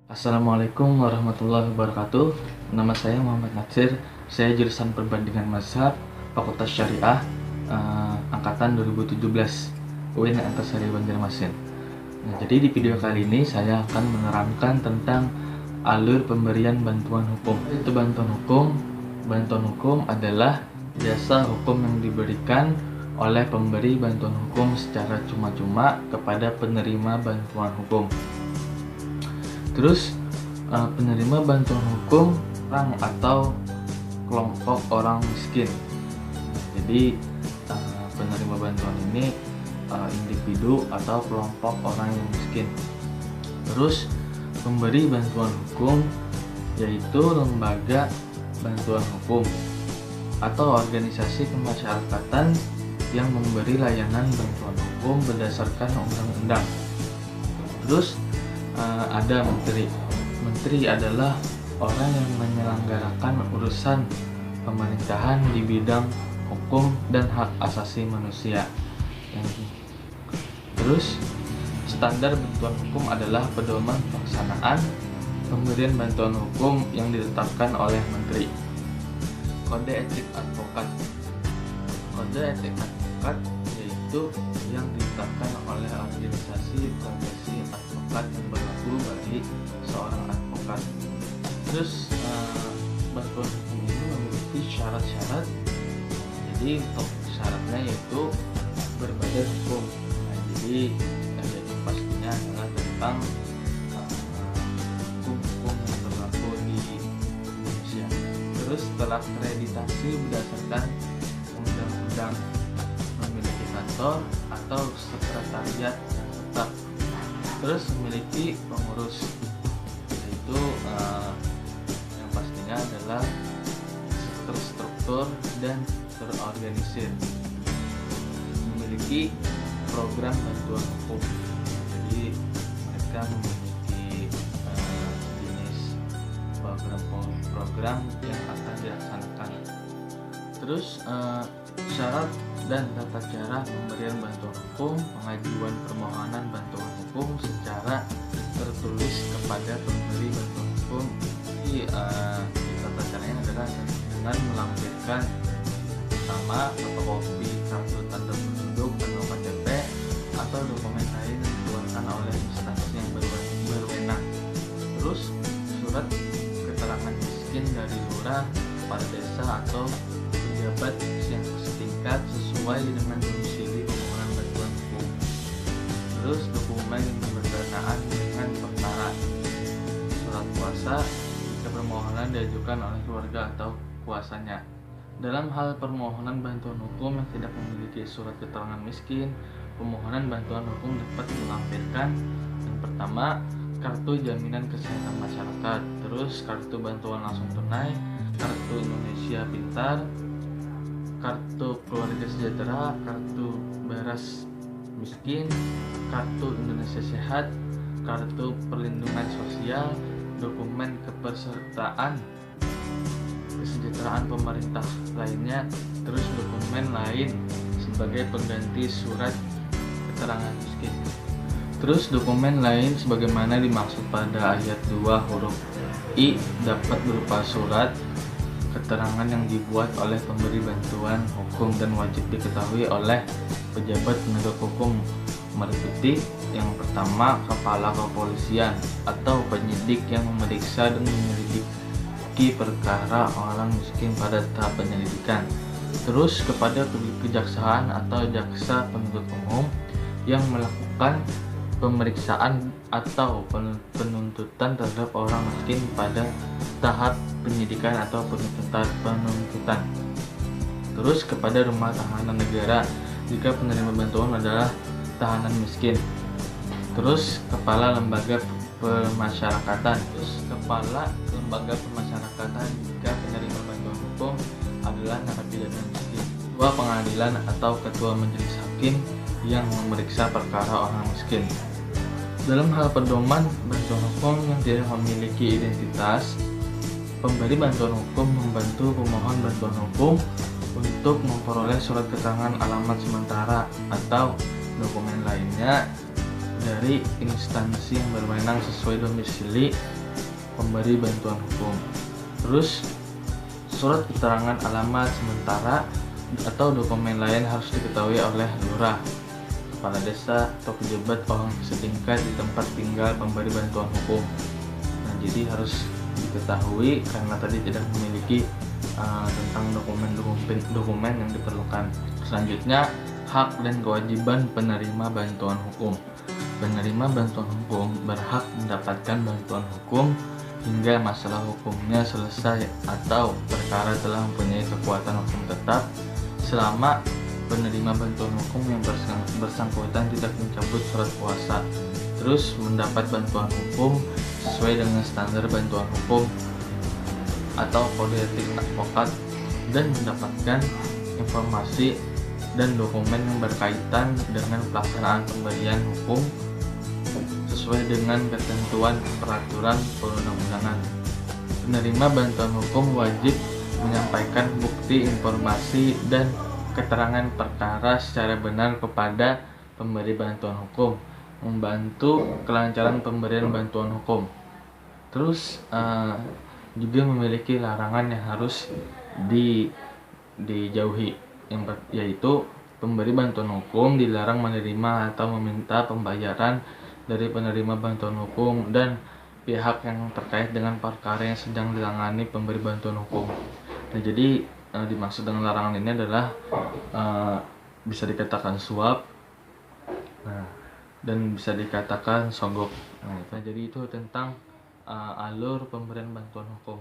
Assalamualaikum warahmatullahi wabarakatuh. Nama saya Muhammad Natsir. Saya jurusan Perbandingan Mazhab, Fakultas Syariah, angkatan 2017, UIN Antasari Banjarmasin. Nah, jadi di video kali ini saya akan menerangkan tentang alur pemberian bantuan hukum. Itu bantuan hukum. Bantuan hukum adalah jasa hukum yang diberikan oleh pemberi bantuan hukum secara cuma-cuma kepada penerima bantuan hukum. Terus penerima bantuan hukum orang atau kelompok orang miskin. Jadi penerima bantuan ini individu atau kelompok orang yang miskin. Terus pemberi bantuan hukum yaitu lembaga bantuan hukum atau organisasi kemasyarakatan yang memberi layanan bantuan hukum berdasarkan undang-undang. Terus ada menteri. Menteri adalah orang yang menyelenggarakan urusan pemerintahan di bidang hukum dan hak asasi manusia. Terus standar bantuan hukum adalah pedoman pelaksanaan pemberian bantuan hukum yang ditetapkan oleh menteri. Kode etik advokat. Kode etik advokat yaitu yang ditetapkan oleh organisasi profesi advokat yang berlaku bagi seorang advokat. Terus bantuan hukum ini memiliki syarat-syarat. Jadi untuk syaratnya yaitu berbadan hukum. Nah, jadi yang pastinya adalah tentang hukum-hukum yang berlaku di Indonesia. Terus terakreditasi berdasarkan undang-undang, memiliki kantor atau sekretariat tetap. Terus memiliki pengurus, yaitu yang pastinya adalah terstruktur dan terorganisir. Memiliki program bantuan hukum. Jadi mereka memiliki jenis program yang akan dilaksanakan. Terus syarat dan tata cara pemberian bantuan hukum, pengajuan permohonan bantuan hukum secara tertulis kepada pemberi bantuan hukum. Jadi tata caranya adalah dengan melampirkan nama, fotokopi kartu tanda penduduk atau KTP atau dokumen lain yang dikeluarkan oleh instansi yang berwenang. Terus surat keterangan miskin dari lurah, kepala desa atau pejabat yang setingkat sesuai dengan domisili permohonan bantuan hukum. Terus dokumen yang berkenaan dengan perkara, surat kuasa jika permohonan diajukan oleh keluarga atau kuasanya. Dalam hal permohonan bantuan hukum yang tidak memiliki surat keterangan miskin, permohonan bantuan hukum dapat melampirkan yang pertama, kartu jaminan kesehatan masyarakat, terus kartu bantuan langsung tunai, kartu Indonesia Pintar, kartu keluarga sejahtera, kartu beras miskin, kartu Indonesia Sehat, kartu perlindungan sosial, dokumen kepesertaan kesejahteraan pemerintah lainnya, terus dokumen lain sebagai pengganti surat keterangan miskin. Terus dokumen lain sebagaimana dimaksud pada ayat 2 huruf I dapat berupa surat keterangan yang dibuat oleh pemberi bantuan hukum dan wajib diketahui oleh pejabat penegak hukum meliputi yang pertama, kepala kepolisian atau penyidik yang memeriksa dan menyelidiki perkara orang miskin pada tahap penyelidikan. Terus kepada kejaksaan atau jaksa penuntut umum yang melakukan pemeriksaan atau penuntutan terhadap orang miskin pada tahap penyidikan atau penuntutan. Terus kepada rumah tahanan negara jika penerima bantuan adalah tahanan miskin. Terus kepala lembaga pemasyarakatan. Terus kepala lembaga pemasyarakatan jika penerima bantuan hukum adalah narapidana miskin. Ketua pengadilan atau ketua majelis hakim yang memeriksa perkara orang miskin. Dalam hal pedoman bantuan hukum yang tidak memiliki identitas, pemberi bantuan hukum membantu pemohon bantuan hukum untuk memperoleh surat keterangan alamat sementara atau dokumen lainnya dari instansi yang berwenang sesuai domisili pemberi bantuan hukum. Terus surat keterangan alamat sementara atau dokumen lain harus diketahui oleh lurah, kepala desa, atau pejabat orang setingkat di tempat tinggal pemberi bantuan hukum. Nah, jadi harus diketahui karena tadi tidak memiliki tentang dokumen yang diperlukan. Selanjutnya, hak dan kewajiban penerima bantuan hukum. Penerima bantuan hukum berhak mendapatkan bantuan hukum hingga masalah hukumnya selesai atau perkara telah mempunyai kekuatan hukum tetap selama penerima bantuan hukum yang bersangkutan tidak mencabut surat kuasa, terus mendapat bantuan hukum sesuai dengan standar bantuan hukum atau kode etik advokat, dan mendapatkan informasi dan dokumen yang berkaitan dengan pelaksanaan pemberian hukum sesuai dengan ketentuan peraturan perundang-undangan. Penerima bantuan hukum wajib menyampaikan bukti, informasi, dan keterangan perkara secara benar kepada pemberi bantuan hukum, membantu kelancaran pemberian bantuan hukum. Terus juga memiliki larangan yang harus dijauhi, yaitu pemberi bantuan hukum dilarang menerima atau meminta pembayaran dari penerima bantuan hukum dan pihak yang terkait dengan perkara yang sedang ditangani pemberi bantuan hukum. Nah, jadi dimaksud dengan larangan ini adalah bisa dikatakan suap, dan bisa dikatakan sogok. Nah, jadi itu tentang alur pemberian bantuan hukum.